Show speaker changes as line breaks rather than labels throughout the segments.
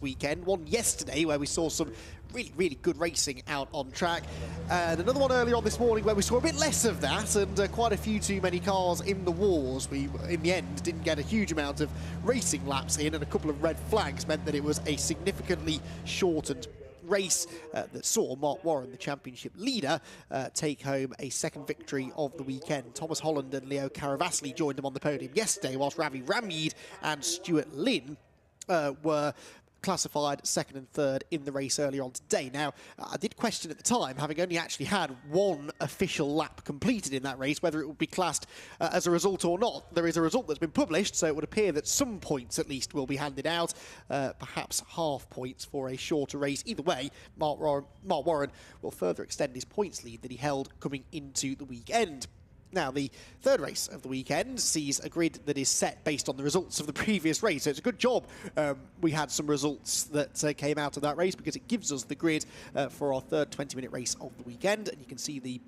weekend. One yesterday where we saw some really good racing out on track, and another one earlier on this morning where we saw a bit less of that and quite a few too many cars in the wars. We, in the end, didn't get a huge amount of racing laps in, and a couple of red flags meant that it was a significantly shortened race that saw Mark Warren, the championship leader, take home a second victory of the weekend. Thomas Holland and Leo Caravasli joined him on the podium yesterday, whilst Ravi Ramid and Stuart Lynn were classified second and third in the race earlier on today. Now, I did question at the time, having only actually had one official lap completed in that race, whether it would be classed as a result or not. There is a result that's been published, so it would appear that some points at least will be handed out, perhaps half points for a shorter race. Either way, Mark Warren will further extend his points lead that he held coming into the weekend. Now, the third race of the weekend sees a grid that is set based on the results of the previous race. So it's a good job we had some results that came out of that race, because it gives us the grid for our third 20-minute race of the weekend. And you can see the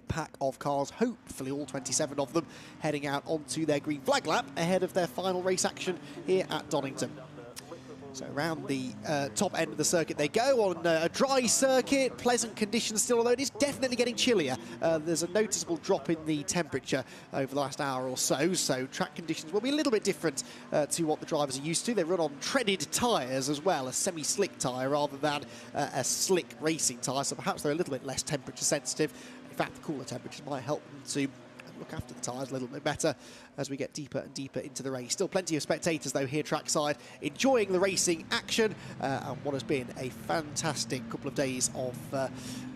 pack of cars, hopefully all 27 of them, heading out onto their green flag lap ahead of their final race action here at Donington. So around the top end of the circuit they go, on a dry circuit, pleasant conditions still, although it is definitely getting chillier. There's a noticeable drop in the temperature over the last hour or so, so track conditions will be a little bit different to what the drivers are used to. They run on treaded tyres as well, a semi-slick tyre rather than a slick racing tyre, so perhaps they're a little bit less temperature sensitive. In fact, the cooler temperatures might help them to look after the tyres a little bit better as we get deeper and deeper into the race. Still plenty of spectators though here trackside, enjoying the racing action and what has been a fantastic couple of days of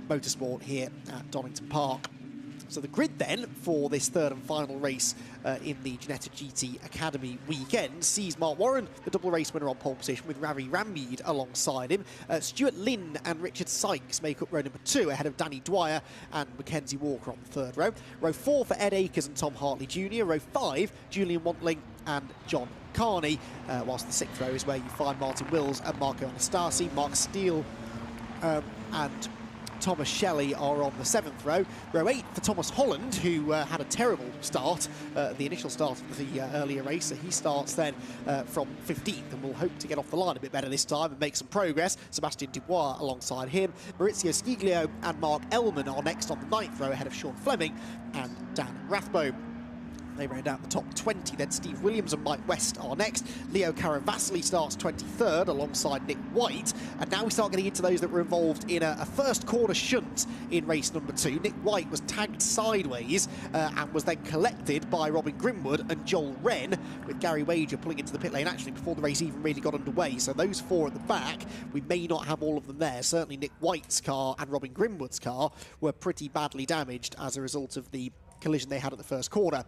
motorsport here at Donington Park. So the grid then for this third and final race in the Ginetta GT Academy weekend sees Mark Warren, the double race winner, on pole position with Ravi Ramid alongside him. Stuart Lynn and Richard SYKES make up row number 2 ahead of Danny Dwyer and Mackenzie Walker on the third row. Row 4 for Ed Akers and Tom Hartley Jr. Row 5, Julian Wantling and John Carney, whilst the 6th row is where you find Martin Wills and Marco Anastasi. Mark Steele and Thomas Shelley are on the 7th row. Row 8 for Thomas Holland, who had a terrible start, the initial start of the earlier race. So he starts then from 15th and will hope to get off the line a bit better this time and make some progress. Sebastian Dubois alongside him. Maurizio Sciglio and Mark Ellman are next on the 9th row ahead of Sean Fleming and Dan Rathbone. They round out the top 20, then Steve Williams and Mike West are next. Leo Caravasli starts 23rd alongside Nick White. And now we start getting into those that were involved in a first corner shunt in race number 2. Nick White was tagged sideways and was then collected by Robin Grimwood and Joel Wren, with Gary Wager pulling into the pit lane actually before the race even really got underway. So those 4 at the back, we may not have all of them there. Certainly Nick White's car and Robin Grimwood's car were pretty badly damaged as a result of the collision they had at the first corner.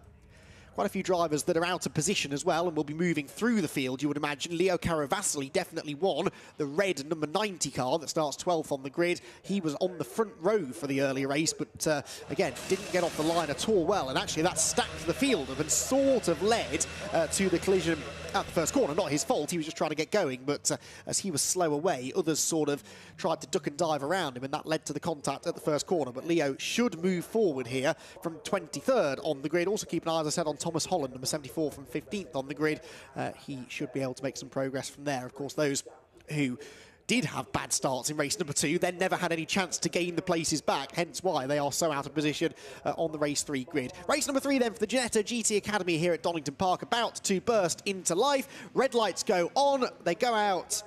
Quite a few drivers that are out of position as well and will be moving through the field, you would imagine. Leo Caravasli definitely won the red number 90 car that starts 12th on the grid. He was on the front row for the earlier race, but again, didn't get off the line at all well. And actually that stacked the field up and sort of led to the collision at the first corner. Not his fault, he was just trying to get going, but as he was slow away, others sort of tried to duck and dive around him, and that led to the contact at the first corner. But Leo should move forward here from 23rd on the grid. Also keep an eye, as I said, on Thomas Holland, number 74 from 15th on the grid. He should be able to make some progress from there. Of course, those who did have bad starts in race number 2, then never had any chance to gain the places back, hence why they are so out of position on the race 3 grid. Race number 3 then for the Ginetta GT Academy here at Donington Park, about to burst into life. Red lights go on, they go out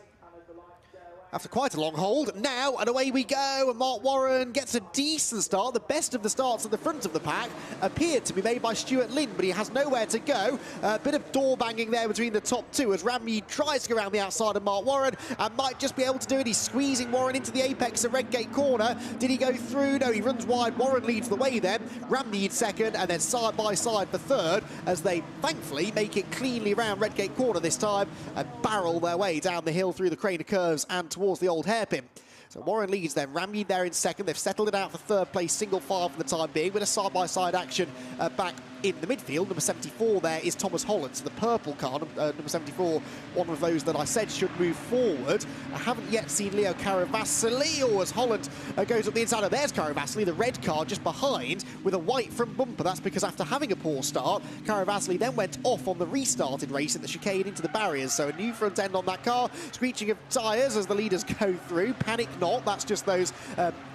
after quite a long hold now, and away we go. And Mark Warren gets a decent start. The best of the starts at the front of the pack appeared to be made by Stuart Lynn, but he has nowhere to go. A bit of door banging there between the top 2 as Ramid tries to go around the outside of Mark Warren and might just be able to do it. He's squeezing Warren into the apex of Redgate corner. Did he go through? No, he runs wide. Warren leads the way then. Ramid second, and then side by side for third, as they thankfully make it cleanly around Redgate corner this time and barrel their way down the hill through the crane of curves and towards the old hairpin. So Warren leads then, Ramid there in second. They've settled it out for third place, single file for the time being, with a side-by-side action back in the midfield. Number 74 there is Thomas Holland, so the purple car, number 74, one of those that I said should move forward. I haven't yet seen Leo Caravasili, as Holland goes up the inside. There's Caravasili, the red car just behind with a white front bumper. That's because after having a poor start, Caravasili then went off on the restarted race at the chicane into the barriers. So a new front end on that car, screeching of tyres as the leaders go through. Panic not, that's just those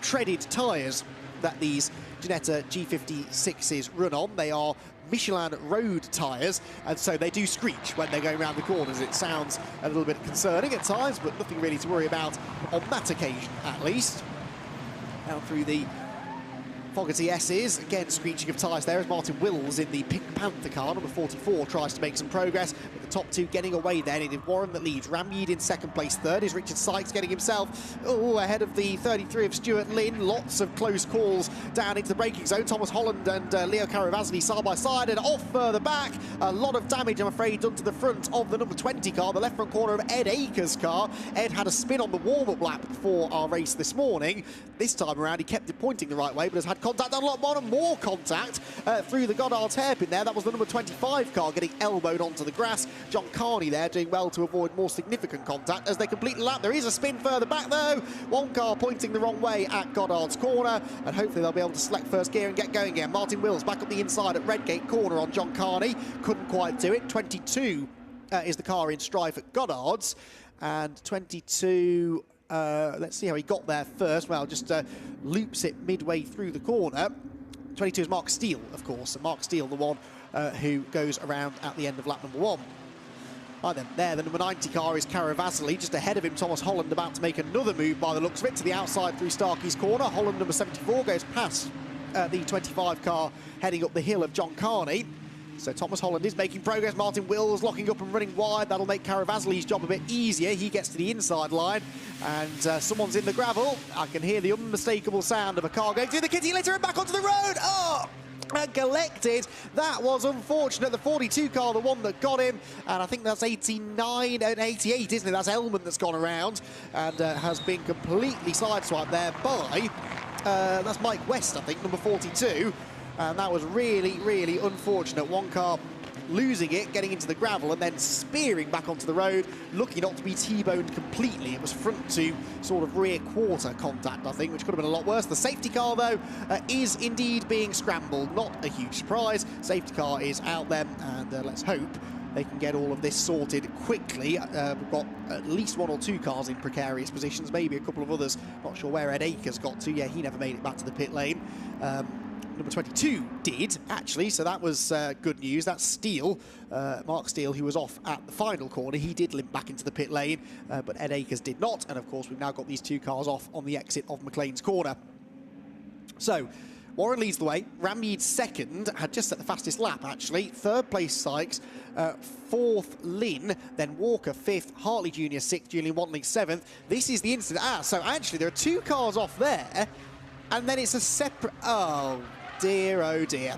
treaded tyres that these Ginetta G56s run on. They are Michelin road tyres, and so they do screech when they're going around the corners. It sounds a little bit concerning at times, but nothing really to worry about on that occasion, at least. Down through the Fogarty S's, again screeching of tyres there as Martin Wills in the Pink Panther car, number 44, tries to make some progress, but the top two getting away then. It is Warren that leads, Ramyeed in second place, third is Richard Sykes getting himself ahead of the 33 of Stuart Lynn. Lots of close calls down into the braking zone. Thomas Holland and Leo Caravasili side by side, and off further back. A lot of damage, I'm afraid, done to the front of the number 20 car, the left front corner of Ed Akers' car. Ed had a spin on the warm-up lap before our race this morning. This time around he kept it pointing the right way, but has had contact on a lot more contact through the Goddard's hairpin there. That was the number 25 car getting elbowed onto the grass. John Carney there doing well to avoid more significant contact as they complete the lap. There is a spin further back though. One car pointing the wrong way at Goddard's corner, and hopefully they'll be able to select first gear and get going again. Martin Wills back up the inside at Redgate corner on John Carney. Couldn't quite do it. 22 is the car in strife at Goddard's, and 22... let's see how he got there first. Well, just loops it midway through the corner. 22 is Mark Steele, of course. And Mark Steele, the one who goes around at the end of lap number 1. Right then, there, the number 90 car is Caravasili. Just ahead of him, Thomas Holland about to make another move by the looks of it to the outside through Starkey's corner. Holland, number 74, goes past the 25 car heading up the hill of John Carney. So Thomas Holland is making progress. Martin Wills locking up and running wide. That'll make Caravasili's job a bit easier. He gets to the inside line, and someone's in the gravel. I can hear the unmistakable sound of a car going through the kitty litter and back onto the road. Oh! Collected. That was unfortunate. The 42 car, the one that got him, and I think that's 89 and 88, isn't it? That's Elman that's gone around and has been completely sideswiped there by that's Mike West, I think, number 42. And that was really, really unfortunate. One car losing it, getting into the gravel, and then spearing back onto the road, lucky not to be T-boned completely. It was front to sort of rear quarter contact, I think, which could have been a lot worse. The safety car, though, is indeed being scrambled. Not a huge surprise. Safety car is out there, and let's hope they can get all of this sorted quickly. We've got at least one or two cars in precarious positions, maybe a couple of others. Not sure where Ed Akers got to. Yeah, he never made it back to the pit lane. Number 22 did, actually, so that was good news. That's Steele, Mark Steele, who was off at the final corner. He did limp back into the pit lane, but Ed Akers did not. And, of course, we've now got these two cars off on the exit of McLean's corner. So, Warren leads the way. Ramyeed second, had just set the fastest lap, actually. Third place, Sykes. Fourth, Lynn. Then Walker, fifth. Hartley Jr., sixth. Julian Watling, seventh. This is the incident. So actually, there are two cars off there, and then it's a separate... Oh, dear, oh, dear.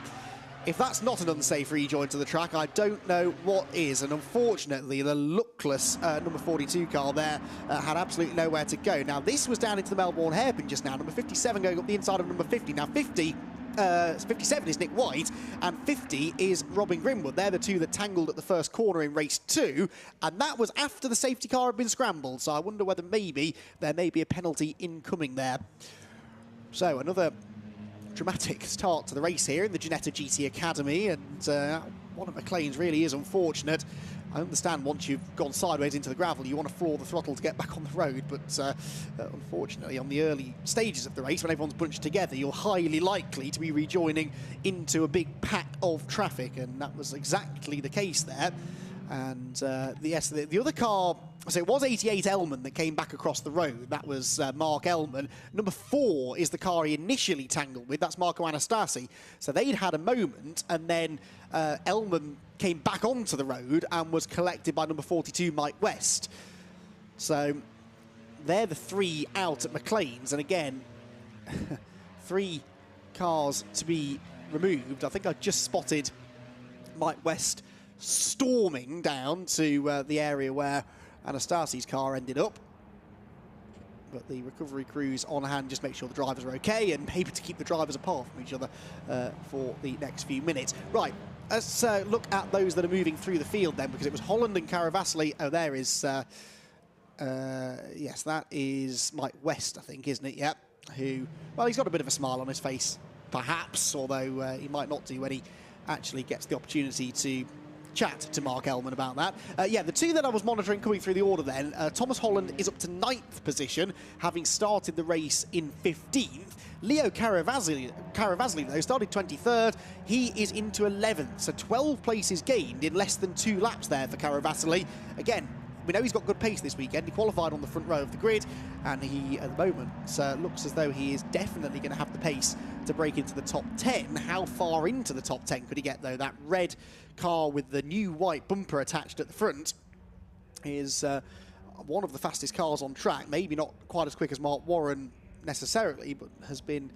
If that's not an unsafe rejoin to the track, I don't know what is. And unfortunately, the luckless number 42 car there had absolutely nowhere to go. Now, this was down into the Melbourne hairpin just now. Number 57 going up the inside of number 50. Now, 57 is Nick White, and 50 is Robin Grimwood. They're the two that tangled at the first corner in race 2, and that was after the safety car had been scrambled. So I wonder whether maybe there may be a penalty incoming there. So another dramatic start to the race here in the Ginetta GT Academy, and one of McLean's really is unfortunate. I understand once you've gone sideways into the gravel, you want to floor the throttle to get back on the road, but unfortunately on the early stages of the race, when everyone's bunched together, you're highly likely to be rejoining into a big pack of traffic, and that was exactly the case there. And the other car, so it was 88 Elman that came back across the road. That was Mark Elman. Number 4 is the car he initially tangled with. That's Marco Anastasi. So they'd had a moment, and then Elman came back onto the road and was collected by number 42, Mike West. So they're the 3 out at McLean's. And again, 3 cars to be removed. I think I just spotted Mike West storming down to the area where Anastasi's car ended up. but the recovery crews on hand just make sure the drivers are okay and able to keep the drivers apart from each other for the next few minutes. Right, let's look at those that are moving through the field then, because it was Holland and Caravasli. Oh, there is, yes, that is Mike West, I think, isn't it? Yep. Who, well, he's got a bit of a smile on his face, perhaps, although he might not do when he actually gets the opportunity to chat to Mark Ellman about that. Yeah, the two that I was monitoring coming through the order then, Thomas Holland is up to 9th position, having started the race in 15th. Leo Caravasli, though, started 23rd. He is into 11th, so 12 places gained in less than 2 laps there for Caravasli. Again, we know he's got good pace this weekend. He qualified on the front row of the grid, and he, at the moment, looks as though he is definitely going to have the pace to break into the top 10. How far into the top 10 could he get, though? That red car with the new white bumper attached at the front is one of the fastest cars on track. Maybe not quite as quick as Mark Warren necessarily, but has been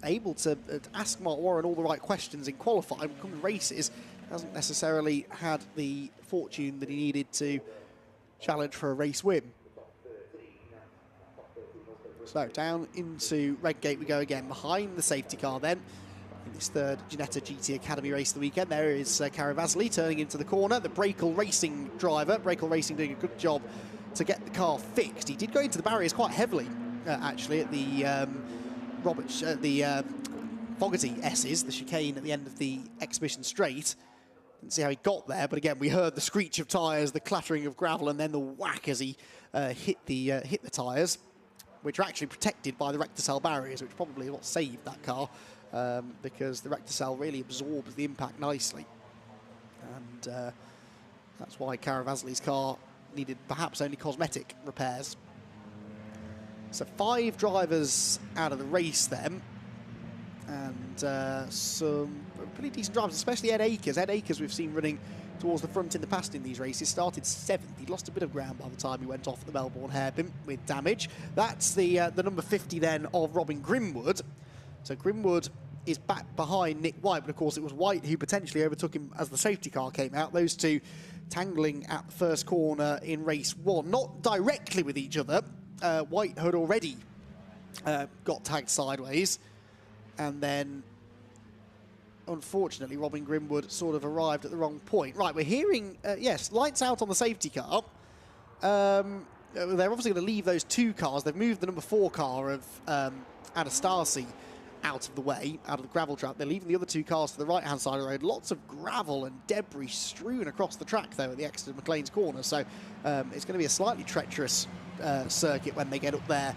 able to ask Mark Warren all the right questions in qualifying. When it comes to races, hasn't necessarily had the fortune that he needed to challenge for a race win. So down into Redgate we go again, behind the safety car then. In this third Ginetta GT Academy race of the weekend, there is Caravasli turning into the corner. The Brakel Racing driver, Brakel Racing doing a good job to get the car fixed. He did go into the barriers quite heavily, actually, at the Fogarty S's, the chicane at the end of the exhibition straight. Didn't see how he got there, but again, we heard the screech of tyres, the clattering of gravel, and then the whack as he hit the tyres, which are actually protected by the recticel barriers, which probably is what saved that car, because the recticel really absorbs the impact nicely. And that's why Caravasli's car needed perhaps only cosmetic repairs. So 5 drivers out of the race then, and some pretty decent drivers, especially Ed Akers. Ed Akers we've seen running towards the front in the past in these races. Started 7th. He lost a bit of ground by the time he went off at the Melbourne hairpin with damage. That's the number 50 then of Robin Grimwood. So Grimwood is back behind Nick White, but of course it was White who potentially overtook him as the safety car came out. Those two tangling at the first corner in race 1, not directly with each other. White had already got tagged sideways, and then unfortunately Robin Grimwood sort of arrived at the wrong point. Right, we're hearing, yes, lights out on the safety car. They're obviously going to leave those 2 cars. They've moved the number 4 car of Anastasi out of the way, out of the gravel trap. They're leaving the other 2 cars to the right-hand side of the road. Lots of gravel and debris strewn across the track, though, at the Exeter McLean's corner. So it's going to be a slightly treacherous circuit when they get up there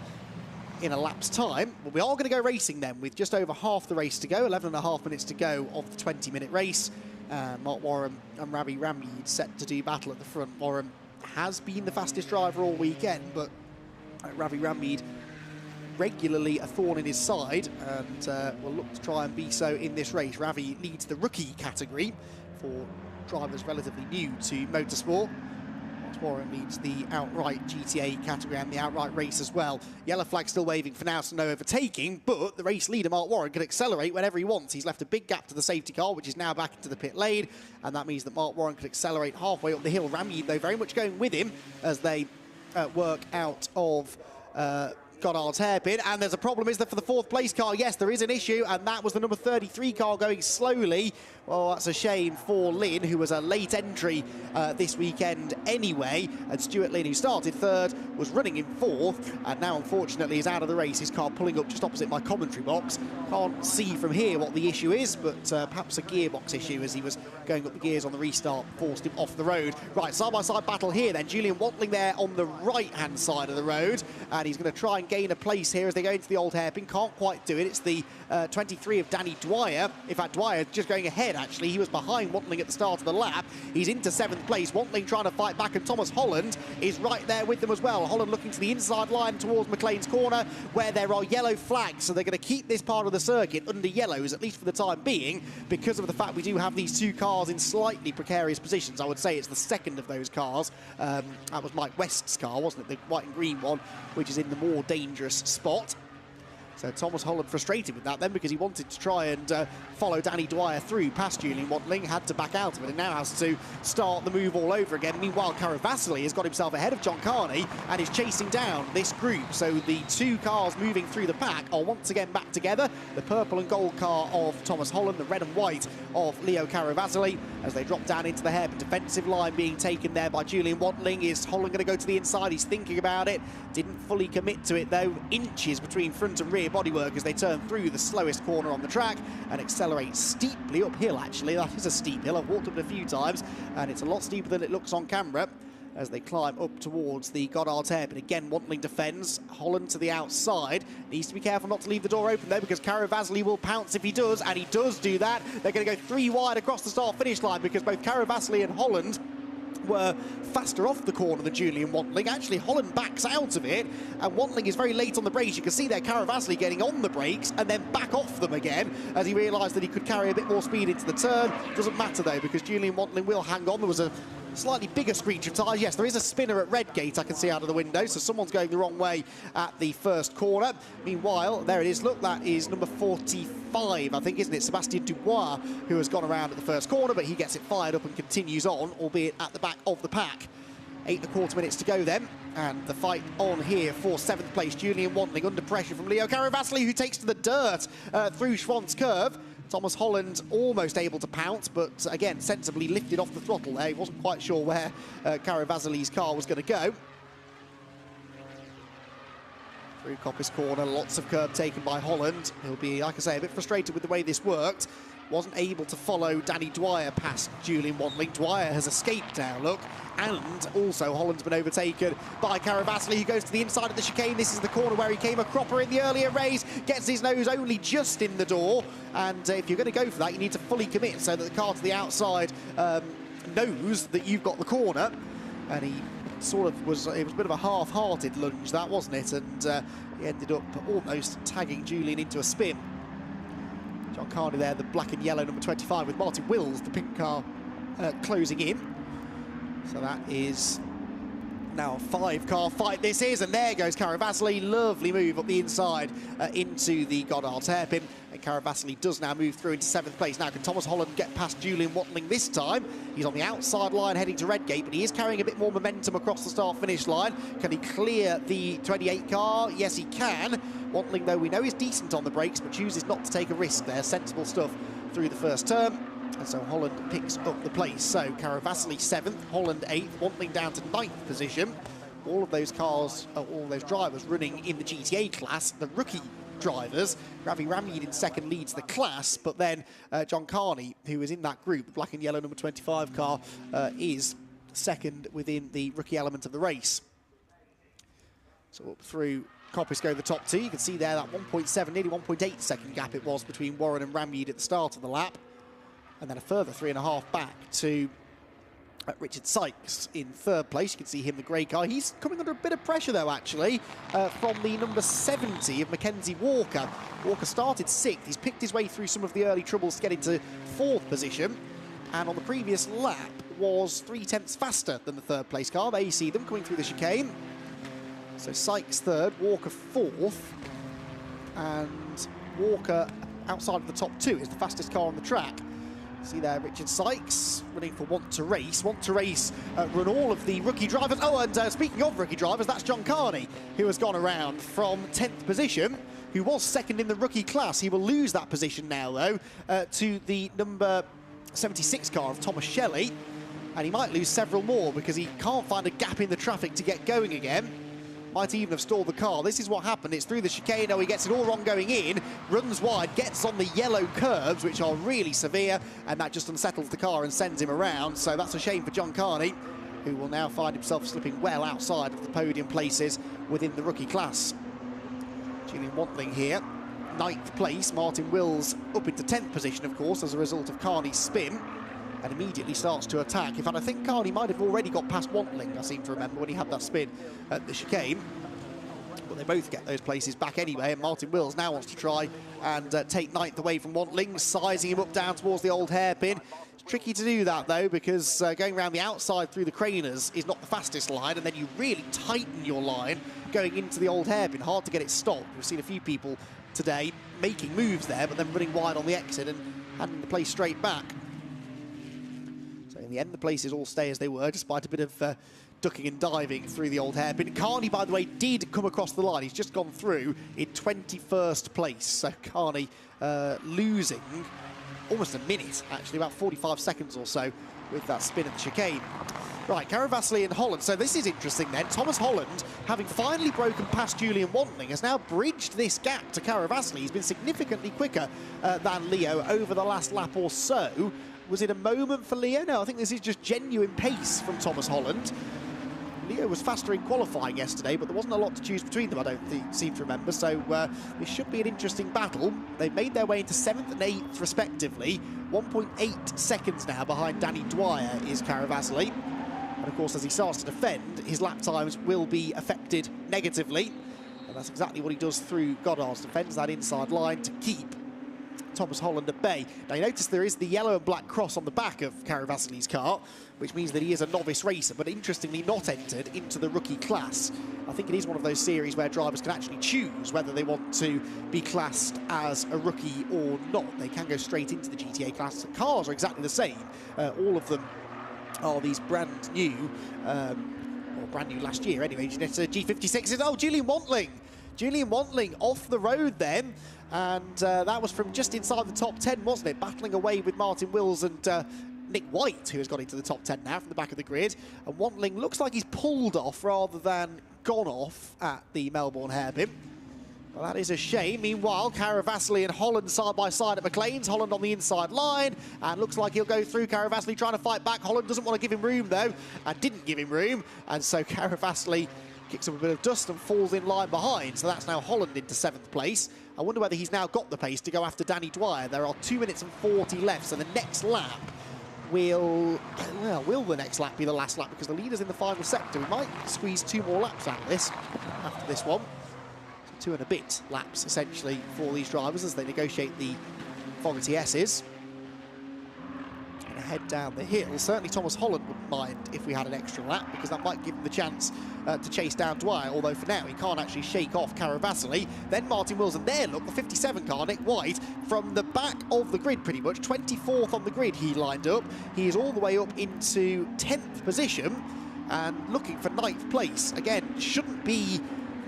in a lap's time. But we are going to go racing then, with just over half the race to go, 11.5 minutes to go of the 20-minute race. Mark Warren and Ravi Ramid set to do battle at the front. Warren has been the fastest driver all weekend, but Ravi Ramid regularly a thorn in his side, and will look to try and be so in this race. Ravi leads the rookie category for drivers relatively new to motorsport. Warren leads the outright GTA category and the outright race as well. Yellow flag still waving for now, so no overtaking, but the race leader, Mark Warren, can accelerate whenever he wants. He's left a big gap to the safety car, which is now back into the pit lane, and that means that Mark Warren can accelerate halfway up the hill. Ramid, though, very much going with him as they work out of Goddard's hairpin. And there's a problem, is there, for the 4th place car? Yes, there is an issue, and that was the number 33 car going slowly. Well, that's a shame for Lynn, who was a late entry this weekend anyway. And Stuart Lynn, who started 3rd, was running in 4th, and now unfortunately is out of the race. His car pulling up just opposite my commentary box. Can't see from here what the issue is, but perhaps a gearbox issue as he was going up the gears on the restart, forced him off the road. Right, side-by-side battle here then. Julian Watling there on the right-hand side of the road, and he's going to try and gain a place here as they go into the old hairpin. Can't quite do it. It's the 23 of Danny Dwyer. In fact, Dwyer just going ahead, actually. He was behind Watling at the start of the lap. He's into 7th place. Watling trying to fight back, and Thomas Holland is right there with them as well. Holland looking to the inside line towards McLean's corner, where there are yellow flags, so they're going to keep this part of the circuit under yellows, at least for the time being, because of the fact we do have these 2 cars in slightly precarious positions. I would say it's the 2nd of those cars. That was Mike West's car, wasn't it? The white and green one, which is in the more dangerous spot. So Thomas Holland frustrated with that then, because he wanted to try and follow Danny Dwyer through past Julian Wantling, had to back out of it and now has to start the move all over again. Meanwhile, Caravasili has got himself ahead of John Carney and is chasing down this group. So the two cars moving through the pack are once again back together. The purple and gold car of Thomas Holland, the red and white of Leo Caravasili, as they drop down into the hairpin defensive line being taken there by Julian Wantling. Is Holland going to go to the inside? He's thinking about it. Didn't fully commit to it though. Inches between front and rear bodywork as they turn through the slowest corner on the track and accelerate steeply uphill. Actually, that is a steep hill. I've walked up it a few times and it's a lot steeper than it looks on camera as they climb up towards the Goddard's hairpin. Again, Wantling defends. Holland to the outside. Needs to be careful not to leave the door open though, because Caravasili will pounce if he does, and he does do that. They're going to go three wide across the start-finish line because both Caravasili and Holland were faster off the corner than Julian Wantling. Actually, Holland backs out of it, and Wantling is very late on the brakes. You can see there Caravasili getting on the brakes and then back off them again as he realised that he could carry a bit more speed into the turn. Doesn't matter though, because Julian Wantling will hang on. There was a slightly bigger screech of tyres. Yes, there is a spinner at Redgate, I can see out of the window, so someone's going the wrong way at the first corner. Meanwhile, there it is. Look, that is number 45, I think, isn't it? Sebastian Dubois, who has gone around at the first corner, but he gets it fired up and continues on, albeit at the back of the pack. 8.25 minutes to go then, and the fight on here for 7th place. Julian Wantling under pressure from Leo Caravasili, who takes to the dirt through Schwann's curve. Thomas Holland almost able to pounce, but again, sensibly lifted off the throttle there. He wasn't quite sure where Caravasili's car was going to go. Through Coppice Corner, lots of curb taken by Holland. He'll be, like I say, a bit frustrated with the way this worked. Wasn't able to follow Danny Dwyer past Julian Wantling. Dwyer has escaped now, look. And also Holland's been overtaken by Caravasili, who goes to the inside of the chicane. This is the corner where he came a cropper in the earlier race. Gets his nose only just in the door. And if you're going to go for that, you need to fully commit so that the car to the outside knows that you've got the corner. And he sort of was, it was a bit of a half-hearted lunge, that, wasn't it? And he ended up almost tagging Julian into a spin. John Carney there, the black and yellow number 25, with Martin Wills, the pink car, closing in. So that is now a 5-car fight this is, and there goes Caravasili. Lovely move up the inside into the Goddard's hairpin, and Caravasili does now move through into 7th place. Now, can Thomas Holland get past Julian Wantling this time? He's on the outside line heading to Redgate, but he is carrying a bit more momentum across the start-finish line. Can he clear the 28 car? Yes, he can. Wantling, though, we know is decent on the brakes, but chooses not to take a risk there. Sensible stuff through the first turn. And so Holland picks up the place. So Caravasili 7th, Holland 8th, Wantling down to 9th position. All of those cars, all those drivers running in the GTA class, the rookie drivers. Ravi Ramid in 2nd leads the class, but then John Carney, who is in that group, the black and yellow number 25 car, is 2nd within the rookie element of the race. So up through Coppice go the top two. You can see there that 1.7, nearly 1.8 second gap it was between Warren and Ramid at the start of the lap. And then a further 3.5 back to Richard Sykes in 3rd place. You can see him, the grey car. He's coming under a bit of pressure, though, actually, from the number 70 of Mackenzie Walker. Walker started 6th. He's picked his way through some of the early troubles to get into 4th position. And on the previous lap was 0.3 faster than the 3rd place car. There you see them coming through the chicane. So Sykes 3rd, Walker 4th. And Walker, outside of the top 2, is the fastest car on the track. See there, Richard Sykes running for Want to Race. Want to Race run all of the rookie drivers. Oh, and speaking of rookie drivers, that's John Carney, who has gone around from 10th position, who was 2nd in the rookie class. He will lose that position now, though, to the number 76 car of Thomas Shelley. And he might lose several more because he can't find a gap in the traffic to get going again. Might even have stalled the car. This is what happened. It's through the chicane. Oh, he gets it all wrong going in, runs wide, gets on the yellow curbs, which are really severe, and that just unsettles the car and sends him around. So that's a shame for John Carney, who will now find himself slipping well outside of the podium places within the rookie class. Julian Wantling here, 9th place. Martin Wills up into 10th position, of course, as a result of Carney's spin, and immediately starts to attack. In fact, I think Carney might have already got past Wantling, I seem to remember, when he had that spin at the chicane. But they both get those places back anyway, and Martin Wills now wants to try and take 9th away from Wantling, sizing him up down towards the old hairpin. Tricky to do that, though, because going around the outside through the craners is not the fastest line, and then you really tighten your line going into the old hairpin. Hard to get it stopped. We've seen a few people today making moves there, but then running wide on the exit and handing the place straight back. So in the end, the places all stay as they were, despite a bit of ducking and diving through the old hairpin. Carney, by the way, did come across the line. He's just gone through in 21st place. So Carney losing almost a minute, actually, about 45 seconds or so with that spin at the chicane. Right, Caravasli and Holland. So this is interesting then. Thomas Holland, having finally broken past Julian Wantling, has now bridged this gap to Caravasli. He's been significantly quicker than Leo over the last lap or so. Was it a moment for Leo? No, I think this is just genuine pace from Thomas Holland. Leo was faster in qualifying yesterday, but there wasn't a lot to choose between them, I don't seem to remember. So this should be an interesting battle. They've made their way into 7th and 8th, respectively. 1.8 seconds now behind Danny Dwyer is Caravasli. And of course, as he starts to defend, his lap times will be affected negatively. And that's exactly what he does through Goddard's. Defends that inside line to keep Thomas Holland at bay. Now you notice there is the yellow and black cross on the back of Caravasli's car, which means that he is a novice racer, but interestingly not entered into the rookie class. I think it is one of those series where drivers can actually choose whether they want to be classed as a rookie or not. They can go straight into the GTA class. The cars are exactly the same. All of them are these brand new, or brand new last year anyway. Ginetta G56 oh, Julian Wantling. Julian Wantling off the road then, and that was from just inside the top 10, wasn't it? Battling away with Martin Wills and Nick White, who has got into the top 10 now from the back of the grid. And Wantling looks like he's pulled off rather than gone off at the Melbourne hairpin. Well, that is a shame. Meanwhile, Caravasli and Holland side by side at McLean's. Holland on the inside line, and looks like he'll go through. Caravasli trying to fight back. Holland doesn't want to give him room, though, and didn't give him room. And so Caravasli kicks up a bit of dust and falls in line behind. So that's now Holland into 7th place. I wonder whether he's now got the pace to go after Danny Dwyer. There are 2 minutes and 40 left, so the next lap will the next lap be the last lap, because the leader's in the final sector. We might squeeze 2 more laps out of this after this one. So 2 and a bit laps, essentially, for these drivers as they negotiate the Fogarty S's. And head down the hill. Certainly Thomas Holland wouldn't mind if we had an extra lap, because that might give him the chance to chase down Dwyer, although for now he can't actually shake off Caravasli. Then Martin Wills, and there, look, the 57 car, Nick White, from the back of the grid pretty much, 24th on the grid he lined up. He is all the way up into 10th position and looking for 9th place. Again, shouldn't be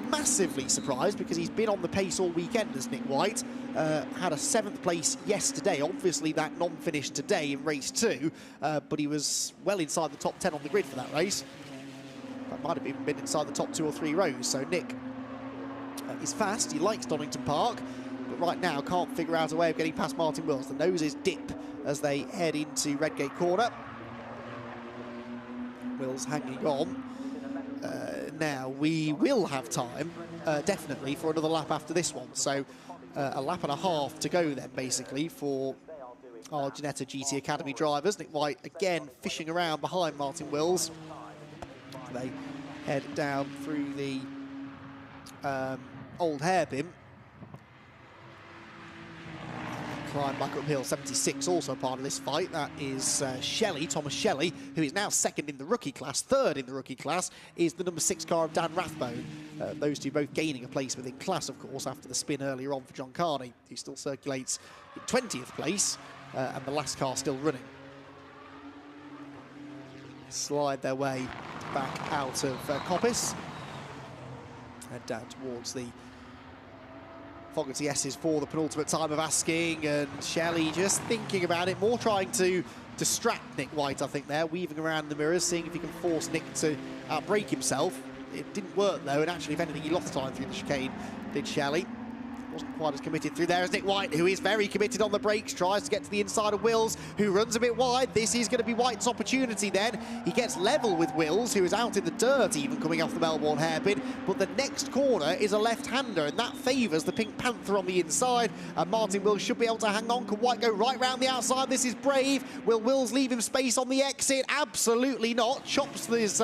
massively surprised because he's been on the pace all weekend as Nick White. Had a 7th place yesterday, obviously that non-finish today in race 2, but he was well inside the top 10 on the grid for that race. That might have even been inside the top 2 or 3 rows. So Nick is fast, he likes Donington Park, but right now can't figure out a way of getting past Martin Wills. The noses dip as they head into Redgate Corner. Wills hanging on. Now we will have time, definitely, for another lap after this one. So a lap and a half to go then, basically, for our Ginetta GT Academy drivers. Nick White again fishing around behind Martin Wills. They head down through the old hairpin. Climb back uphill. 76 also part of this fight. That is Shelley, Thomas Shelley, who is now 2nd in the rookie class. 3rd in the rookie class is the number 6 car of Dan Rathbone. Those two both gaining a place within class, of course, after the spin earlier on for John Carney, who still circulates in 20th place, and the last car still running. Slide their way back out of Coppice. Head down towards the Fogarty S's for the penultimate time of asking, and Shelley just thinking about it, more trying to distract Nick White, I think, there, weaving around the mirrors, seeing if he can force Nick to outbrake himself. It didn't work, though, and actually, if anything, he lost time through the chicane, did Shelley. Wasn't quite as committed through there as Nick White, who is very committed on the brakes, tries to get to the inside of Wills, who runs a bit wide. This is going to be White's opportunity then. He gets level with Wills, who is out in the dirt even coming off the Melbourne hairpin, but the next corner is a left-hander, and that favours the Pink Panther on the inside, and Martin Wills should be able to hang on. Can White go right round the outside? This is brave. Will Wills leave him space on the exit? Absolutely not. Chops his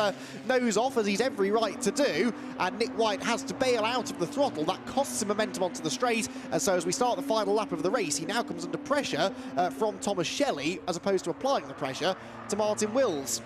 nose off, as he's every right to do, and Nick White has to bail out of the throttle. That costs him momentum onto the straight. straight. And so as we start the final lap of the race, he now comes under pressure from Thomas Shelley, as opposed to applying the pressure to Martin Wills.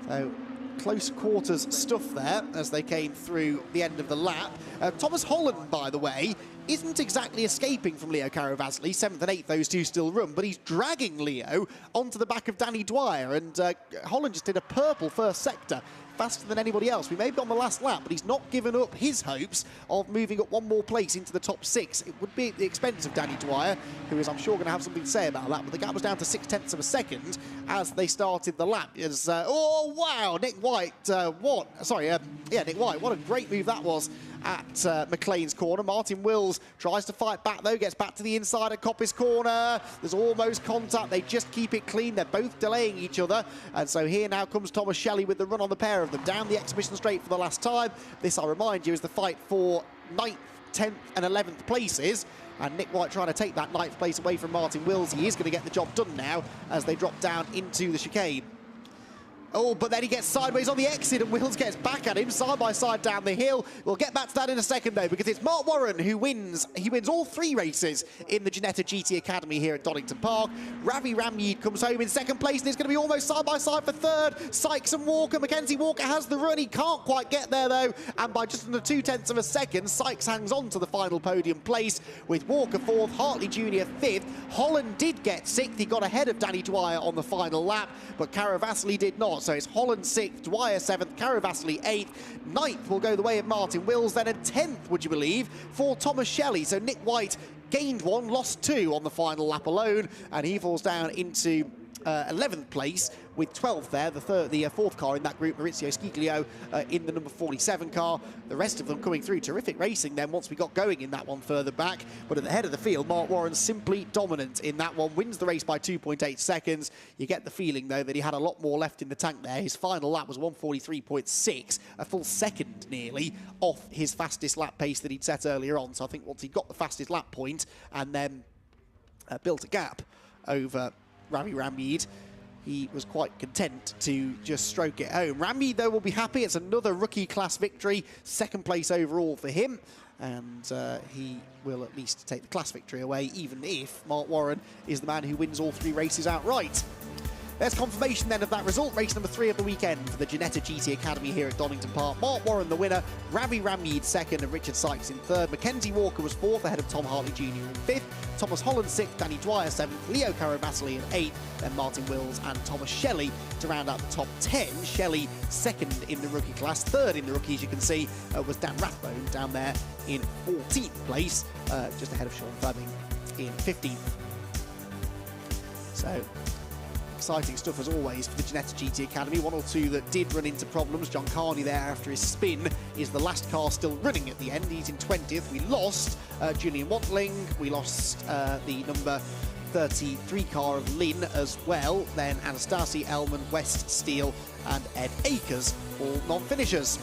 So close quarters stuff there as they came through the end of the lap. Thomas Holland, by the way, isn't exactly escaping from Leo Caravasli. 7th and 8th, those two still run, but he's dragging Leo onto the back of Danny Dwyer, and Holland just did a purple first sector, faster than anybody else. We may be on the last lap, but he's not given up his hopes of moving up one more place into the top 6. It would be at the expense of Danny Dwyer, who is, I'm sure, going to have something to say about that, but the gap was down to 0.6 of a second as they started the lap. As, oh, wow, Nick White, Nick White, what a great move that was at McLean's corner. Martin Wills tries to fight back, though, gets back to the inside of Coppice corner. There's almost contact. They just keep it clean. They're both delaying each other. And so here now comes Thomas Shelley with the run on the pair of them. Down the exhibition straight for the last time. This, I remind you, is the fight for 9th, 10th and 11th places. And Nick White trying to take that 9th place away from Martin Wills. He is going to get the job done now as they drop down into the chicane. Oh, but then he gets sideways on the exit and Wills gets back at him, side by side down the hill. We'll get back to that in a second, though, because it's Mark Warren who wins. He wins all 3 races in the Ginetta GT Academy here at Donington Park. Ravi Ramyeed comes home in 2nd place, and it's going to be almost side by side for 3rd. Sykes and Walker. Mackenzie Walker has the run. He can't quite get there, though, and by just under 0.2 of a second, Sykes hangs on to the final podium place, with Walker 4th, Hartley Jr. 5th. Holland did get 6th. He got ahead of Danny Dwyer on the final lap, but Caravasli did not. So it's Holland 6th, Dwyer 7th, Caravasli 8th. 9th will go the way of Martin Wills, then a 10th, would you believe, for Thomas Shelley. So Nick White gained 1, lost 2 on the final lap alone, and he falls down into 11th place with 12th there, the 4th car in that group, Maurizio Sciglio in the number 47 car. The rest of them coming through. Terrific racing then once we got going in that one further back. But at the head of the field, Mark Warren simply dominant in that one. Wins the race by 2.8 seconds. You get the feeling, though, that he had a lot more left in the tank there. His final lap was 1:43.6, a full second nearly off his fastest lap pace that he'd set earlier on. So I think once he got the fastest lap point and then built a gap over Ravi Ramyeed, he was quite content to just stroke it home. Ramyeed, though, will be happy. It's another rookie class victory, 2nd place overall for him, and he will at least take the class victory away, even if Mark Warren is the man who wins all 3 races outright. There's confirmation then of that result. Race number 3 of the weekend for the Ginetta GT Academy here at Donington Park. Mark Warren the winner, Ravi Ramyeed 2nd and Richard Sykes in 3rd. Mackenzie Walker was 4th ahead of Tom Hartley Jr. in 5th. Thomas Holland 6th, Danny Dwyer 7th, Leo Caravasli in 8th, then Martin Wills and Thomas Shelley to round out the top 10. Shelley 2nd in the rookie class. 3rd in the rookies, you can see, was Dan Rathbone down there in 14th place, just ahead of Sean Fleming in 15th. So exciting stuff as always for the Ginetta GT Academy. 1 or 2 that did run into problems. John Carney there after his spin is the last car still running at the end. He's in 20th. We lost Julian Wantling. We lost the number 33 car of Lynn as well. Then Anastasi, Elman, West, Steele and Ed Akers, all non-finishers.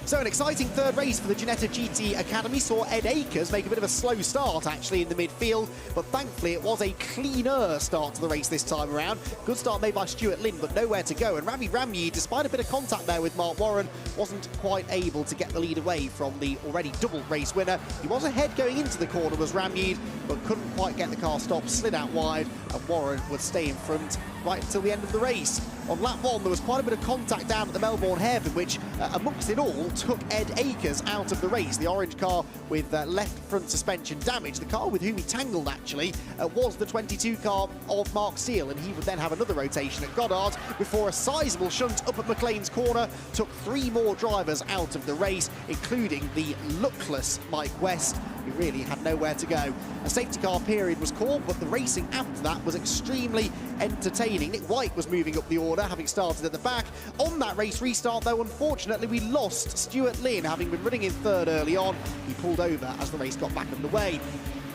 So an exciting 3rd race for the Ginetta GT Academy. Saw Ed Akers make a bit of a slow start actually in the midfield, but thankfully it was a cleaner start to the race this time around. Good start made by Stuart Lynn, but nowhere to go. And Ravi Ramyeed, despite a bit of contact there with Mark Warren, wasn't quite able to get the lead away from the already double race winner. He was ahead going into the corner, was Ramyeed, but couldn't quite get the car stopped, slid out wide, and Warren would stay in front right until the end of the race. On lap 1, there was quite a bit of contact down at the Melbourne hairpin, which, amongst it all, took Ed Akers out of the race. The orange car with left front suspension damage. The car with whom he tangled, actually, was the 22 car of Mark Steele, and he would then have another rotation at Goddard before a sizable shunt up at McLean's corner took 3 more drivers out of the race, including the luckless Mike West, who really had nowhere to go. A safety car period was called, but the racing after that was extremely entertaining. Nick White was moving up the order, having started at the back. On that race restart, though, unfortunately, we lost Stuart Lynn, having been running in 3rd early on. He pulled over as the race got back underway.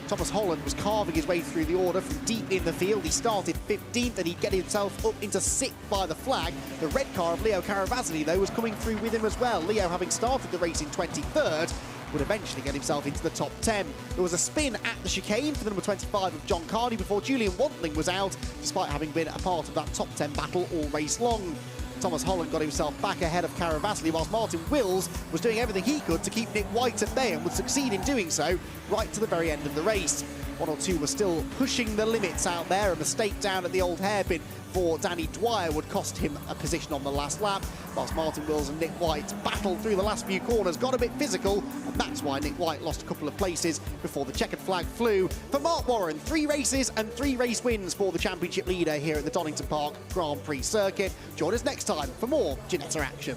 Thomas Holland was carving his way through the order from deep in the field. He started 15th and he'd get himself up into 6th by the flag. The red car of Leo Caravasli, though, was coming through with him as well. Leo, having started the race in 23rd, would eventually get himself into the top 10. There was a spin at the chicane for the number 25 of John Carney before Julian Wantling was out, despite having been a part of that top 10 battle all race long. Thomas Holland got himself back ahead of Caravasli, whilst Martin Wills was doing everything he could to keep Nick White at bay and would succeed in doing so right to the very end of the race. One or two were still pushing the limits out there. A mistake down at the old hairpin for Danny Dwyer would cost him a position on the last lap, whilst Martin Wills and Nick White battled through the last few corners, got a bit physical, and that's why Nick White lost a couple of places before the checkered flag flew. For Mark Warren, 3 races and 3 race wins for the championship leader here at the Donington Park Grand Prix circuit. Join us next time for more Ginetta action.